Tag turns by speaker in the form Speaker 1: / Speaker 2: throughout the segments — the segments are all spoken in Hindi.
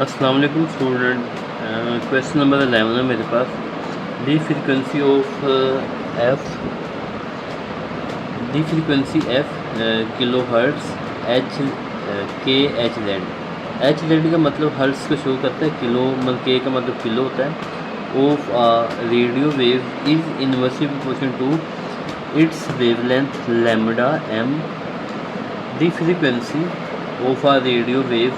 Speaker 1: अस्सलाम वालेकुम स्टूडेंट। क्वेश्चन नंबर 11 है मेरे पास। The frequency of F kilo hertz H K H Z का मतलब हर्ट्स को शो करता है, किलो मतलब के का मतलब किलो होता है। Of radio wave is inversely proportion to its wavelength lambda m. The frequency of a radio wave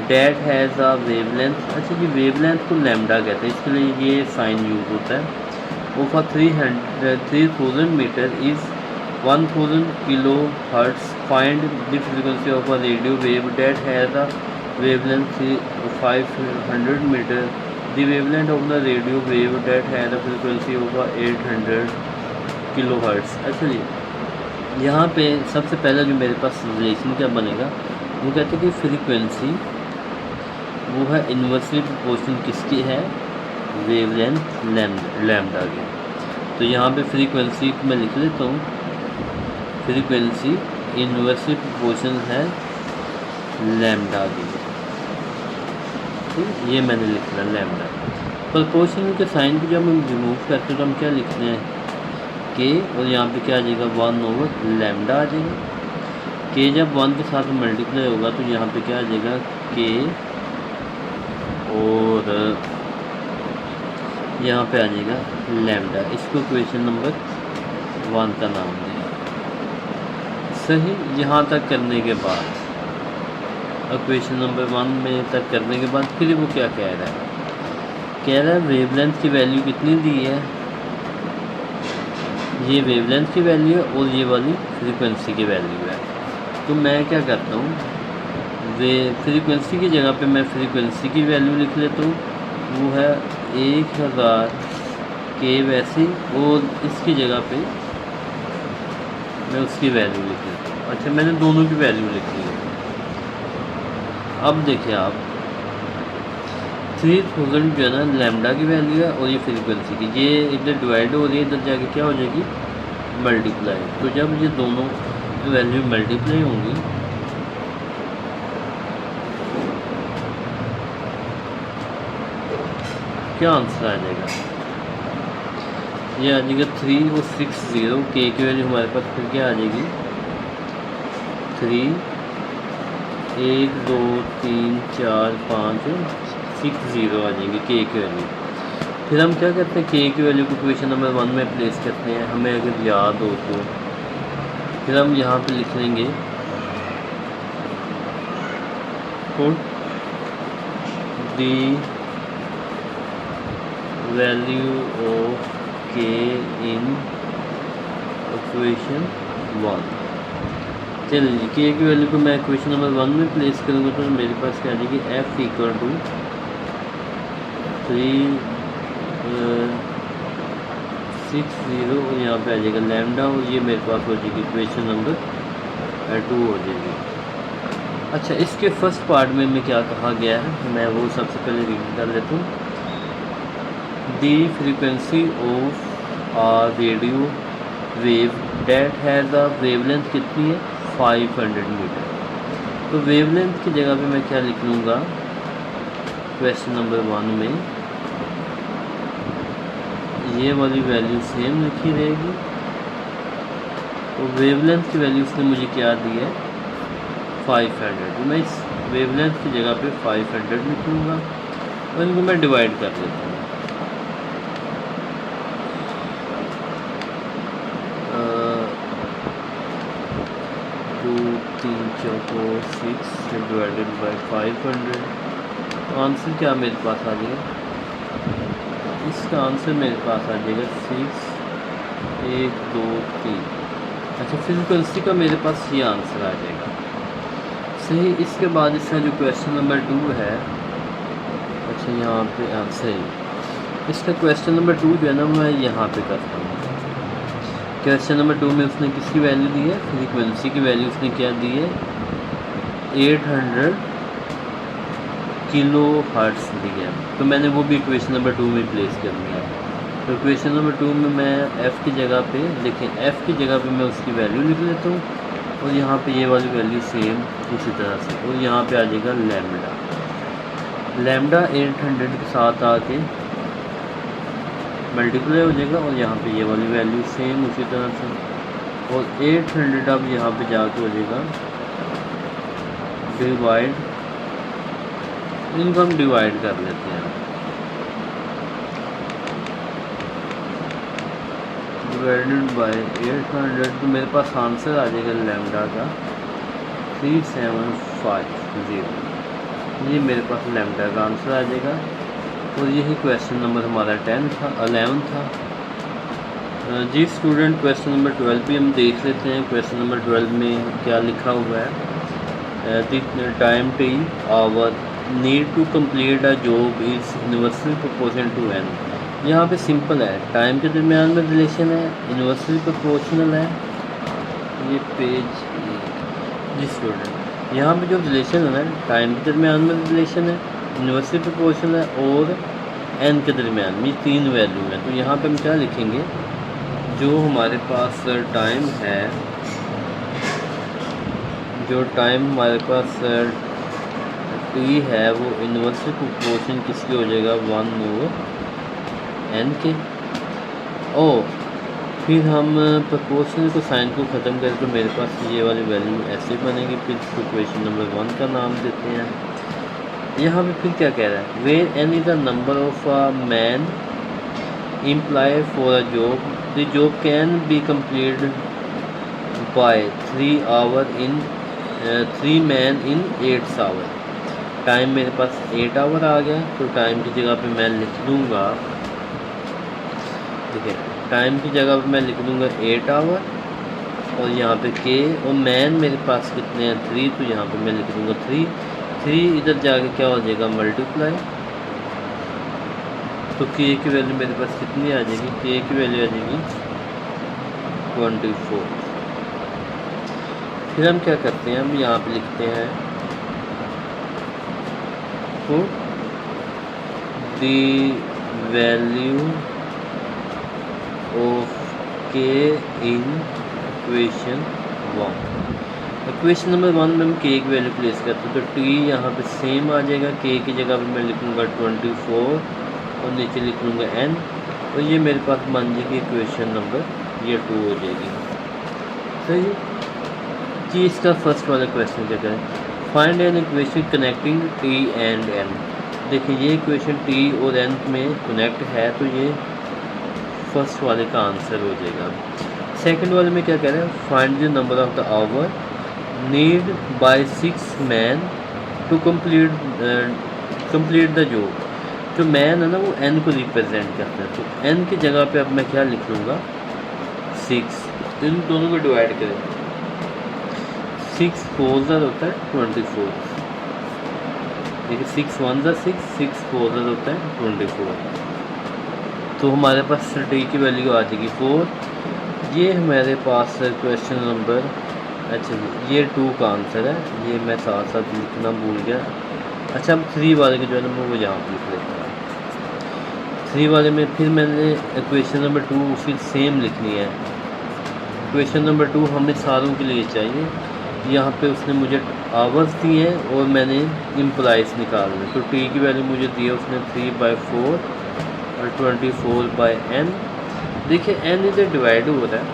Speaker 1: that has a wavelength. अच्छा जी, वेवलेंथ को लैम्डा कहते हैं, इसके लिए ये साइन यूज होता है। Of a 3000 metre is 1000 kilo hertz. Find the frequency of a radio wave that has a wavelength 500 metre. The wavelength of the radio wave that has a frequency of a 800 kilo hertz. अच्छा जी, यहाँ पे सबसे पहला जो मेरे पास रिलेशन क्या बनेगा, वो कहते हैं कि फ्रीक्वेंसी वो है इन्वर्सली प्रोपोर्शन किसकी है, वेवलेंथ लैम्डा की। तो यहाँ पे फ्रीक्वेंसी मैं लिख लेता हूँ, फ्रीक्वेंसी इन्वर्सली प्रोपोर्शन है लैम्डा की। ठीक, ये मैंने लिखना लैम्डा। प्रोपोर्शन के साइन को जब हम रिमूव करते हैं तो हम क्या लिखते हैं, के, और यहाँ पे क्या आ जाएगा 1 ओवर लैम्डा आ जाएगा। के जब 1 के साथ मल्टीप्लाई होगा तो यहाँ पे क्या आ जाएगा के, और यहाँ पे आ जाएगा लैम्डा। इसको क्वेश्चन नंबर 1 का नाम दिया। सही, यहाँ तक करने के बाद अब क्वेश्चन नंबर 1 में तक करने के बाद फिर वो क्या कह रहा है, कह रहा है वेवलेंथ की वैल्यू कितनी दी है, ये वेवलेंथ की वैल्यू है और ये वाली फ्रीक्वेंसी की वैल्यू है। तो मैं क्या करता हूँ, वे फ्रीक्वेंसी की जगह पे मैं फ्रीक्वेंसी की वैल्यू लिख लेता हूँ, वो है 1000 के वैसे, और इसकी जगह पे मैं उसकी वैल्यू लिख लेता हूँ। अच्छा, मैंने दोनों की वैल्यू लिख ली है। अब देखिए आप, 3000 जो है ना लैम्डा की वैल्यू है और ये फ्रीक्वेंसी की, ये इधर डिवाइड हो रही है, इधर जाके क्या हो जाएगी मल्टीप्लाई। तो जब ये दोनों वैल्यू मल्टीप्लाई होंगी क्या आंसर आ जाएगा, ये आ जाएगा 360। के की वैल्यू हमारे पास फिर क्या आ जाएगी 3, 1 2 3 4 5 60 आ जाएंगे के की वैल्यू। फिर हम क्या करते हैं, के की वैल्यू को क्वेश्चन नंबर 1 में प्लेस करते हैं, हमें अगर याद हो तो। फिर हम यहाँ पे लिख लेंगे पुट दी वैल्यू ऑफ के इन इक्वेशन 1। चलिए, के की वैल्यू को मैं क्वेश्चन नंबर 1 में प्लेस करूँगा तो मेरे पास क्या आ जाएगी एफ इक्वल टू 360 और यहाँ पे आ जाएगा लैम्डा, और ये मेरे पास हो जाएगी क्वेश्चन नंबर 2 हो जाएगी। अच्छा, इसके फर्स्ट पार्ट में क्या कहा गया है, मैं वो सबसे पहले रीड कर लेता हूँ। The frequency of a radio wave that has a wavelength कितनी है 500 मीटर। तो वेवलेंथ की जगह पे मैं क्या लिख लूँगा, क्वेश्चन नंबर 1 में ये वाली वैल्यू सेम लिखी रहेगी, और वेवलेंथ की वैल्यू उसने मुझे क्या दी है 500। तो मैं इस वेवलेंथ की जगह पे 500 लिख लूँगा और इनको मैं डिवाइड कर देता हूँ। 2 3 4 6 डिवाइडेड बाई 500। आंसर क्या मेरे पास आ जाएगा, इसका आंसर मेरे पास आ जाएगा 6 1 2 3। अच्छा, फ्रीक्वेंसी का मेरे पास ये आंसर आ जाएगा। सही, इसके बाद इसका जो क्वेश्चन नंबर 2 है, अच्छा यहाँ पे आंसर है इसका क्वेश्चन नंबर 2 जो है ना मैं यहाँ पे करता हूँ। क्वेश्चन नंबर 2 में उसने किसकी वैल्यू दी है, फ्रीक्वेंसी की वैल्यू उसने क्या दी है 800 किलो हर्ट्स दी है। तो मैंने वो भी क्वेश्चन नंबर 2 में प्लेस कर दिया। तो क्वेश्चन नंबर 2 में मैं f की जगह पे, देखें f की जगह पे मैं उसकी वैल्यू लिख लेता हूँ, और यहाँ पे ये वाली वैल्यू सेम इसी तरह से, और यहाँ पे आ जाएगा लैम्डा। लैम्डा 800 के साथ आके मल्टीप्लाई हो जाएगा और यहाँ पे ये वाली वैल्यू सेम उसी तरह से, और 800 अब यहाँ पे जाके हो जाएगा डिवाइड, इनको हम डिवाइड कर लेते हैं, डिवाइडेड बाय 800, तो मेरे पास आंसर आ जाएगा लैम्डा का 3750, ये मेरे पास लैम्डा का आंसर आ जाएगा। और यही क्वेश्चन नंबर हमारा 11 था। जी स्टूडेंट, क्वेश्चन नंबर 12 भी हम देख लेते हैं। क्वेश्चन नंबर 12 में क्या लिखा हुआ है, the time T hour need to complete a job is inversely proportional to n। यहाँ पे सिंपल है, टाइम के दरमियान में रिलेशन है, इन्वर्सली प्रोपोर्शनल है, ये पेज जी स्टूडेंट, यहाँ पे जो रिलेशन है ना, टाइम के दरमियान में रिलेशन है, इन्वर्सली प्रोपोर्शनल है और n के दरमियान में, 3 वैल्यू है। तो यहाँ पे हम क्या लिखेंगे, जो हमारे पास टाइम है, जो टाइम हमारे पास t है, वो इन्वर्सली प्रोपोर्शन किसकी हो जाएगा, 1/n के। और फिर हम प्रोपोर्शनल को साइन को ख़त्म करके मेरे पास ये वाली वैल्यू ऐसे बनेगी। फिर इक्वेशन नंबर 1 का नाम देते हैं। यहाँ पे फिर क्या कह रहा है, where n is the number of a man employ for a job, the job can be completed by 3 hour in 3 man in 8 hour. Time मेरे पास 8 आवर आ गया, तो टाइम की जगह पे मैं लिख दूँगा, ठीक है, टाइम की जगह पे मैं लिख दूँगा 8 आवर, और यहाँ पे के और मैन मेरे पास कितने हैं, 3, तो यहाँ पे मैं लिख दूँगा 3 इधर जाके क्या हो जाएगा, मल्टीप्लाई, तो के की वैल्यू मेरे पास कितनी आ जाएगी, के की वैल्यू आ जाएगी 24। फिर हम क्या करते हैं, हम यहाँ पे लिखते हैं पुट द वैल्यू ऑफ के इन इक्वेशन 1। इक्वेशन नंबर 1 में हम के की वैल्यू प्लेस करते हैं, तो टी यहाँ पे सेम आ जाएगा, के की जगह पे मैं लिखूँगा 24 और नीचे लिख लूँगा n, और ये मेरे पास मान जाएगी इक्वेशन नंबर ये 2 हो जाएगी। सही जी। इसका फर्स्ट वाला क्वेश्चन क्या करें, find an equation connecting T and n। देखिए ये इक्वेशन टी और n में कनेक्ट है, तो ये फर्स्ट वाले का आंसर हो जाएगा। सेकंड वाले में क्या कह रहे हैं, find the number of the hour need by 6 man to complete the job. जो मैन है ना, वो n को रिप्रेजेंट करता है, तो n की जगह पे अब मैं क्या लिख लूँगा 6, इन दोनों को डिवाइड करें, 6 4 होता है 24, देखिए 6 1 6, 6 4 होता है 24, तो हमारे पास टी की वैल्यू आ जाएगी 4। ये हमारे पास क्वेश्चन नंबर, अच्छा ये 2 का आंसर है, ये मैं साथ साथ लिखना भूल गया। अच्छा हम 3 वाले के जो है ना वो यहाँ पर लिख लेते हैं। 3 वाले में फिर मैंने इक्वेशन नंबर 2 फिर सेम लिखनी है। इक्वेशन नंबर 2 हमें सारों के लिए चाहिए। यहाँ पे उसने मुझे आवर्स दिए हैं और मैंने इम्प्लाइज निकालने, तो टी की वैल्यू मुझे दी है उसने 3/4 और 24/n। देखिए n इधर डिवाइड हो रहा है,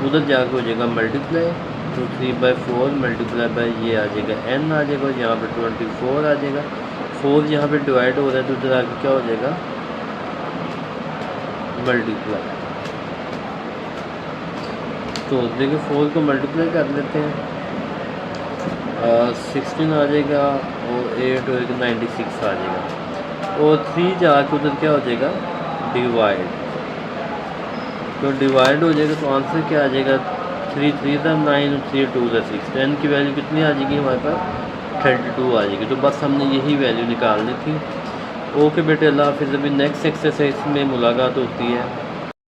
Speaker 1: उधर जाकर हो जाएगा मल्टीप्लाई, तो 3/4 मल्टीप्लाई बाय ये आ जाएगा n आ जाएगा, और यहाँ पे 24 आ जाएगा। 4 यहाँ पे डिवाइड हो रहा है, तो उधर आके क्या हो जाएगा मल्टीप्लाई, तो देखिए 4 को मल्टीप्लाई कर लेते हैं, 16 आ जाएगा और 8 और 96 आ जाएगा, और 3 जाके उधर क्या हो जाएगा डिवाइड, तो डिवाइड हो जाएगा, तो आंसर क्या आ जाएगा 3 3 9 और 3 2 6, तो n की वैल्यू कितनी आ जाएगी हमारे पास 32 आ जाएगी। तो बस हमने यही वैल्यू निकालनी थी। ओके बेटे, अल्लाह हाफिज़। अभी नेक्स्ट एक्सरसाइज में मुलाकात होती है।